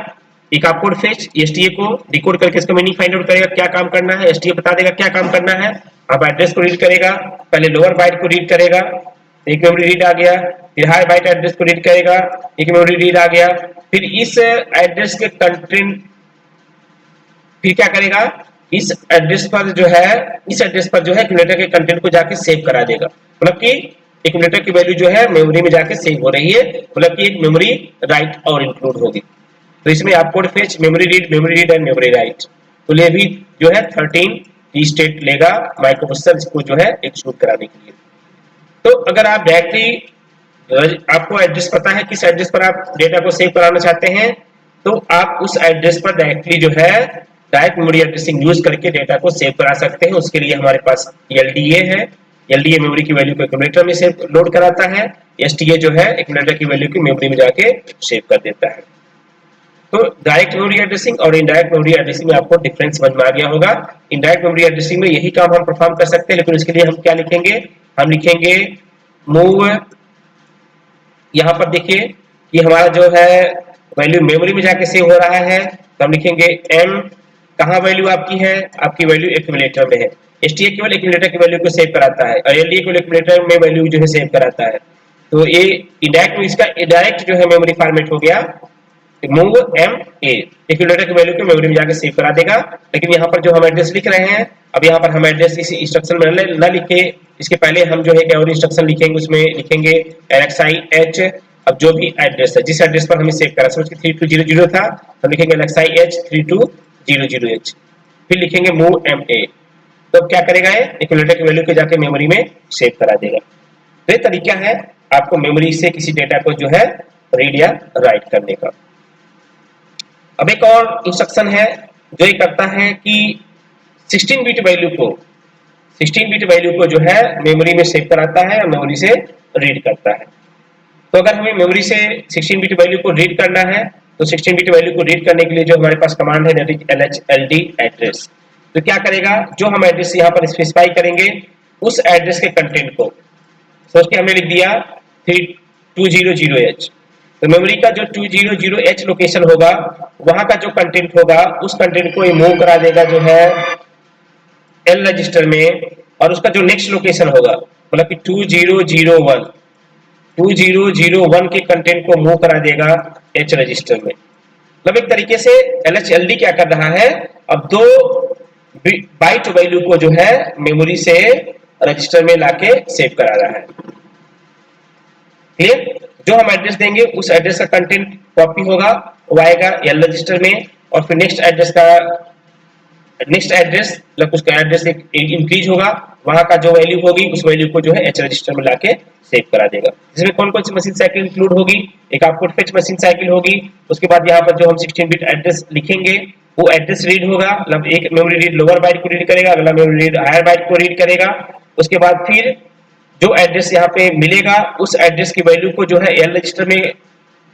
एक आप कोड फेच, STA को डिकोड करके इसका मीनिंग फाइंड आउट करेगा क्या काम करना है, STA बता देगा क्या काम करना है। अब एड्रेस को रीड करेगा, पहले लोअर बाइट को रीड करेगा, एक मेमोरी रीड आ गया, फिर हायर बाइट एड्रेस को रीड करेगा, एक मेमोरी रीड आ गया, फिर इस एड्रेस के कंटेंट, फिर क्या करेगा, इस एड्रेस पर जो है एक्यूमुलेटर के कंटेंट को जाके सेव करा देगा। मतलब कि एक्यूमुलेटर की वैल्यू जो है मेमोरी में जाके सेव हो रही है, मतलब कि एक मेमोरी राइट और इंक्लूड होगी। तो इसमें आप code fetch, memory read and memory write, तो ये भी जो है 13 टी स्टेट लेगा माइक्रोप्रोसेसर इसको जो है एग्जीक्यूट कराने के लिए। तो अगर आप डायरेक्टली, आपको एड्रेस पता है किस एड्रेस पर आप डेटा को सेव कराना चाहते हैं, तो आप उस एड्रेस पर डायरेक्टली जो है डायरेक्ट मेमोरी एड्रेसिंग यूज करके डेटा को सेव करा सकते हैं। उसके लिए हमारे पास LDA है, LDA मेमोरी की वैल्यू को एक्यूमुलेटर में सेव लोड कराता है, STA जो है एक्यूमुलेटर की वैल्यू की मेमोरी में जाके सेव कर देता है। तो डायरेक्ट मेमोरी एड्रेसिंग और इनडायरेक्ट मेमोरी एड्रेसिंग में आपको डिफरेंस समझ में आ गया होगा। इनडायरेक्ट मेमोरी एड्रेसिंग में यही काम हम परफॉर्म कर सकते हैं, लेकिन इसके लिए हम क्या लिखेंगे, हम लिखेंगे मूव, यहाँ पर देखिए कि हमारा जो है वैल्यू मेमोरी में जाके सेव हो रहा है, तो हम लिखेंगे M, कहाँ वैल्यू आपकी है, आपकी वैल्यू एक्यूमुलेटर में है। STA केवल एक्यूमुलेटर की वैल्यू को सेव कराता है और LDA केवल एक्यूमुलेटर में वैल्यू जो है सेव कराता है। तो ये इनडायरेक्ट में इसका इनडायरेक्ट जो है मेमोरी फॉर्मेट हो गया मूव MA, एक्यूमुलेटर की वैल्यू को मेमोरी में जाके सेव करा देगा। लेकिन यहाँ पर जो हम एड्रेस लिख रहे हैं, अब यहाँ पर हम एड्रेस इस इंस्ट्रक्शन में न लिखे इसके पहले हम जो है एक और इंस्ट्रक्शन लिखेंगे, उसमें लिखेंगे LXI-H। अब जो भी एड्रेस है, जिस एड्रेस पर हमें सेव करा, समझ के 3200 था, हम लिखेंगे LXI-H 3200H, फिर लिखेंगे MOV-MA। तो अब क्या करेगा, ये एक्यूमुलेटर की वैल्यू को जाके मेमोरी में सेव करा देगा। तो ये तरीका है आपको मेमोरी से किसी डेटा को जो है रीड या राइट करने का। अब एक और इंस्ट्रक्शन है जो ये करता है कि 16 बिट वैल्यू को जो है मेमोरी में सेव कराता है और मेमोरी से रीड करता है। तो अगर हमें मेमोरी से 16 बिट वैल्यू को रीड करना है, तो 16 बिट वैल्यू को रीड करने के लिए जो हमारे पास कमांड है दैट इज LHLD एड्रेस। तो क्या करेगा, जो हम एड्रेस यहाँ पर स्पेसिफाई करेंगे उस एड्रेस के कंटेंट को सोच के हमने लिख दिया 3200H। तो मेमोरी का जो 200H लोकेशन होगा, वहां का जो कंटेंट होगा उस कंटेंट को मूव करा देगा जो है L रजिस्टर में, और उसका जो नेक्स्ट लोकेशन होगा मतलब कि 2001 के कंटेंट को मूव करा देगा H रजिस्टर में। मतलब एक तरीके से LHLD क्या कर रहा है, अब 2 बाइट वैल्यू को जो है मेमोरी से रजिस्टर में लाके सेव करा रहा है। क्लियर? जो हम एड्रेस देंगे उस एड्रेस का कंटेंट कॉपी होगा, वो आएगा L रजिस्टर में, और फिर नेक्स्ट एड्रेस मतलब उसका एड्रेस एक इंक्रीज होगा, वहां का जो वैल्यू होगी उस वैल्यू को जो है H रजिस्टर में लाके सेव करा देगा। जिसमें कौन कौन सी मशीन साइकिल इंक्लूड होगी, एक आपको फेच मशीन साइकिल होगी, उसके बाद यहाँ पर जो हम 16 बिट एड्रेस लिखेंगे वो एड्रेस रीड होगा, मतलब एक मेमोरी रीड लोअर बाइट को रीड करेगा, अगला मेमोरी रीड हायर बाइट को रीड करेगा। उसके बाद फिर जो एड्रेस यहाँ पे मिलेगा उस एड्रेस की वैल्यू को जो है L रजिस्टर में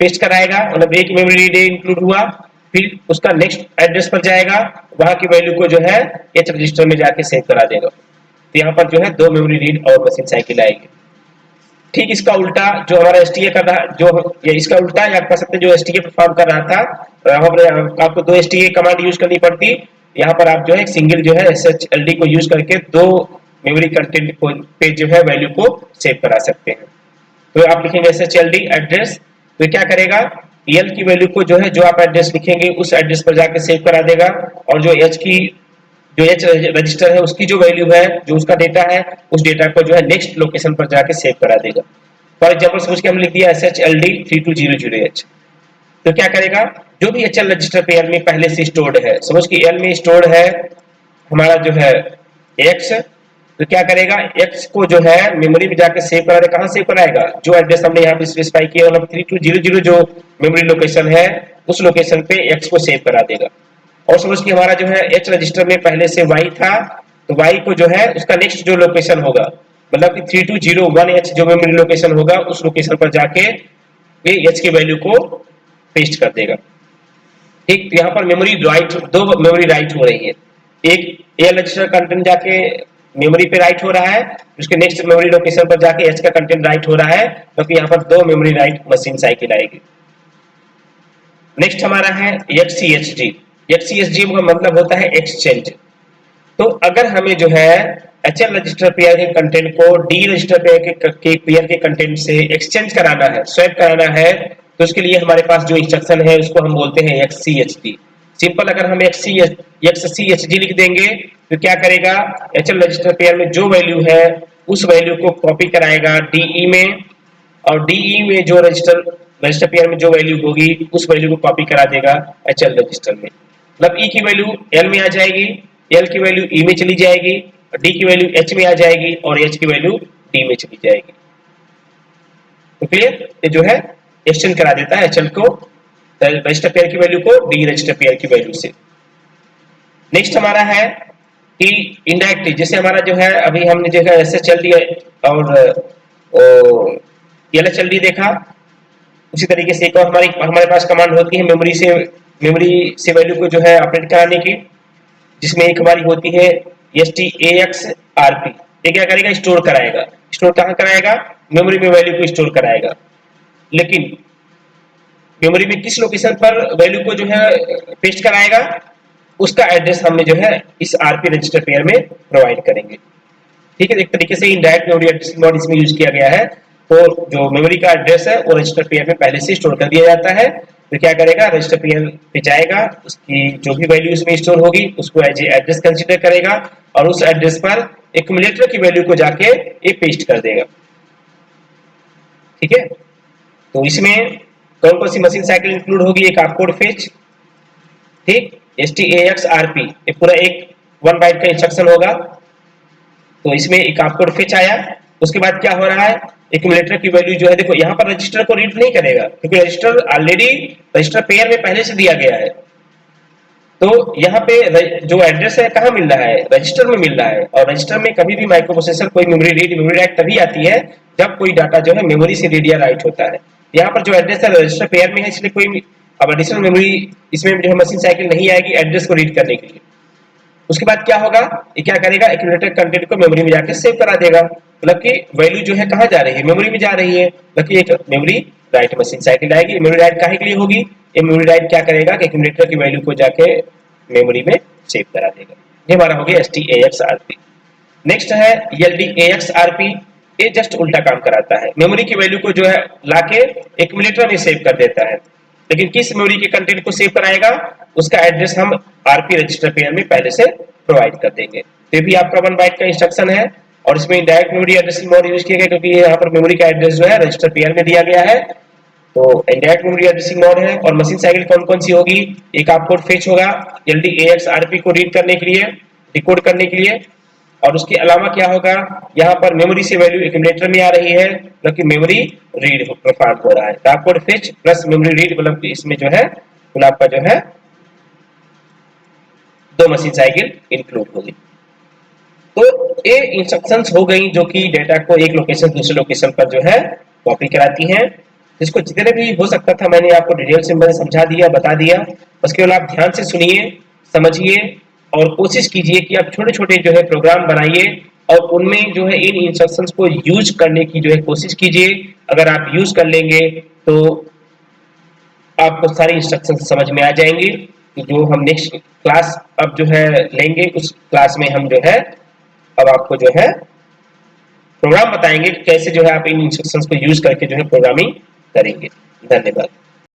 पेस्ट कराएगा, मतलब एक मेमोरी रीड इंक्लूड हुआ, फिर उसका नेक्स्ट एड्रेस पर जाएगा, वहां की वैल्यू को जो है H रजिस्टर में जाके सेव करा देगा। तो यहाँ पर जो है 2 मेमोरी रीड और मशीन साइकिल आएगी। ठीक इसका उल्टा जो हमारा STA कर रहा, जो इसका उल्टा या कह सकते हैं जो STA परफॉर्म कर रहा था, वहां पर आपको 2 STA कमांड यूज करनी पड़ती, यहाँ पर आप जो है सिंगल जो है SHLD को यूज करके 2 मेमोरी कंटेंट को पे जो है वैल्यू को सेव करा सकते हैं। तो आप लिखेंगे SHLD एड्रेस, तो क्या करेगा, L की वैल्यू को जो है जो आप एड्रेस लिखेंगे उस एड्रेस पर जाके सेव करा देगा, और जो H रजिस्टर है उसकी जो वैल्यू है, जो उसका डेटा है, उस डेटा को जो है नेक्स्ट लोकेशन पर जाके सेव करा देगा। फॉर एग्जांपल समझ के हम लिख दिया SHLD 3200H, तो क्या करेगा, जो भी HL रजिस्टर पेयर में पहले से स्टोर्ड है, समझ कि L में स्टोर्ड है हमारा जो है X, तो क्या करेगा, X को जो है मेमोरी में जाके सेव करा दे। कहां सेव कराएगा, जो एड्रेस हमने यहाँ पे स्पेसिफाई किया मतलब 3200 जो मेमोरी लोकेशन है उस लोकेशन पे X को सेव करा देगा। और समझ कि हमारा जो है H रजिस्टर में पहले से Y था, तो Y को जो है उसका नेक्स्ट जो लोकेशन होगा मतलब कि 3201H जो मेमोरी लोकेशन होगा उस लोकेशन पर जाके ये H की वैल्यू को पेस्ट कर देगा। ठीक, तो यहाँ पर मेमोरी राइट, 2 मेमोरी राइट हो रही है, एक L रजिस्टर कंटेंट जाके मेमोरी पे राइट हो रहा है, उसके नेक्स्ट मेमोरी लोकेशन पर जाके H का कंटेंट राइट हो रहा है, क्योंकि तो यहाँ पर 2 मेमोरी राइट मशीन साइकिल आएगी। नेक्स्ट हमारा है XCHG। XCHG का मतलब होता है एक्सचेंज। तो अगर हमें जो है HL रजिस्टर पेयर के कंटेंट को D रजिस्टर पेयर के कंटेंट से एक्सचेंज कराना है, स्वैप कराना है, तो उसके लिए हमारे पास जो इंस्ट्रक्शन है उसको हम बोलते हैं XCHG। सिंपल अगर हम XCHG लिख देंगे तो क्या करेगा, HL रजिस्टर पेयर में जो वैल्यू है उस वैल्यू को कॉपी कराएगा DE में, और DE में जो रजिस्टर पेयर में जो वैल्यू होगी उस वैल्यू को कॉपी करा देगा HL रजिस्टर में। मतलब E की वैल्यू L में आ जाएगी, L की वैल्यू E में चली जाएगी, D की वैल्यू H में आ जाएगी और H की वैल्यू D में चली जाएगी। तो क्लियर, ये जो है एक्सचेंज करा देता है HL को रजिस्टर पेयर की वैल्यू को D रजिस्टर पेयर की वैल्यू से। नेक्स्ट हमारा है कि इनडायरेक्टली, जैसे हमारा जो है अभी हमने जो है SHLD और LHLD देखा, उसी तरीके से एक और हमारे पास कमांड होती है मेमोरी से वैल्यू को जो है अपडेट कराने की, जिसमें एक हमारी होती है STAXRP। ये क्या करेगा, स्टोर कराएगा। स्टोर कहाँ कराएगा, मेमोरी में वैल्यू को स्टोर कराएगा, लेकिन मेमोरी में किस लोकेशन पर वैल्यू को जो है पेस्ट कराएगा उसका एड्रेस हमने जो है इस RP रजिस्टर पेयर में प्रोवाइड करेंगे। ठीक है, एक तरीके से इनडायरेक्ट मेमोरी एड्रेस मॉड इसमें यूज किया गया है। तो जो मेमोरी का एड्रेस है वो रजिस्टर पेयर में पहले से स्टोर कर दिया जाता है, तो क्या करेगा, रजिस्टर पेयर पे जाएगा, उसकी जो भी वैल्यू उसमें स्टोर होगी उसको एज ए एड्रेस कंसीडर करेगा और उस एड्रेस पर एक्यूमुलेटर की वैल्यू को जाके ये पेस्ट कर देगा। ठीक है, तो इसमें कौन कौन सी मशीन साइकिल इंक्लूड होगी, एक आपकोड फेच, ठीक, STAXRP, ये पूरा एक 1 बाइट का इंस्ट्रक्शन होगा। तो इसमें एक आपकोड फेच आया, उसके बाद क्या हो रहा है, एक्यूमुलेटर की वैल्यू जो है, देखो यहाँ पर रजिस्टर को रीड नहीं करेगा क्योंकि रजिस्टर ऑलरेडी रजिस्टर पेयर में पहले से दिया गया है। तो यहाँ पे जो एड्रेस है कहाँ मिल रहा है, रजिस्टर में मिल रहा है, और रजिस्टर में कभी भी माइक्रो प्रोसेसर कोई मेमोरी रीड मेमोरी राइट तभी आती है जब कोई डाटा जो है मेमोरी से रीड या राइट होता है। यहाँ पर जो एड्रेस है रजिस्टर पेयर में है, इसलिए कोई अब एडिशनल मेमोरी इसमें जो है मशीन साइकिल नहीं आएगी एड्रेस को रीड करने के लिए। उसके बाद क्या होगा, ये क्या करेगा, एक्यूमुलेटर कंटेंट को मेमोरी में जाके सेव करा देगा, मतलब कि वैल्यू जो है कहाँ जा रही है, मेमोरी में जा रही है, मतलब कि एक मेमोरी राइट मशीन साइकिल आएगी। मेमोरी राइट काहे के लिए होगी, ये मेमोरी राइट क्या करेगा कि एक्यूमुलेटर की वैल्यू को जाके मेमोरी में सेव करा देगा। ये हमारा हो गया STAXRP। नेक्स्ट है LDAXRP, ये जस्ट उल्टा काम कराता है, मेमोरी की वैल्यू को जो है लाके एक्यूमुलेटर में सेव कर देता है, लेकिन किस मेमोरी के कंटेंट को सेव कराएगा उसका एड्रेस हम RP रजिस्टर पेयर में पहले से प्रोवाइड कर देंगे। तो ये भी आपका 1 बाइट का इंस्ट्रक्शन है और इसमें direct memory addressing mode use किया गया क्योंकि यहाँ पर मेमोरी का एड्रेस जो है रजिस्टर पेयर में दिया गया है। तो इंडायरेक्ट मेमोरी एड्रेसिंग मोड है। और मशीन साइकिल कौन कौन सी होगी, एक आपकोड फेच होगा LDAXRP को रीड करने के लिए, डिकोड करने के लिए, और उसके अलावा क्या होगा, यहाँ पर मेमोरी से वैल्यू एक्यूमुलेटर में आ रही है, मतलब कि मेमोरी रीड परफॉर्म हो रहा है। तो opcode fetch plus memory read, मतलब कि इसमें जो है आपका जो है 2 मशीन साइकिल इंक्लूड होगी। तो ये इंस्ट्रक्शंस हो गई जो कि डेटा को एक लोकेशन दूसरे लोकेशन पर जो है कॉपी कराती हैं। इसको जितने भी हो सकता था मैंने आपको डिटेल से मैंने समझा दिया, बता दिया। बस केवल आप ध्यान से सुनिए, समझिए और कोशिश कीजिए कि आप छोटे छोटे जो है प्रोग्राम बनाइए और उनमें जो है इन इंस्ट्रक्शंस को यूज करने की जो है कोशिश कीजिए। अगर आप यूज कर लेंगे तो आपको सारी इंस्ट्रक्शन समझ में आ जाएंगी। तो जो हम नेक्स्ट क्लास अब जो है लेंगे उस क्लास में हम जो है अब आपको जो है प्रोग्राम बताएंगे कि कैसे जो है आप इन इंस्ट्रक्शंस को यूज करके जो है प्रोग्रामिंग करेंगे। धन्यवाद।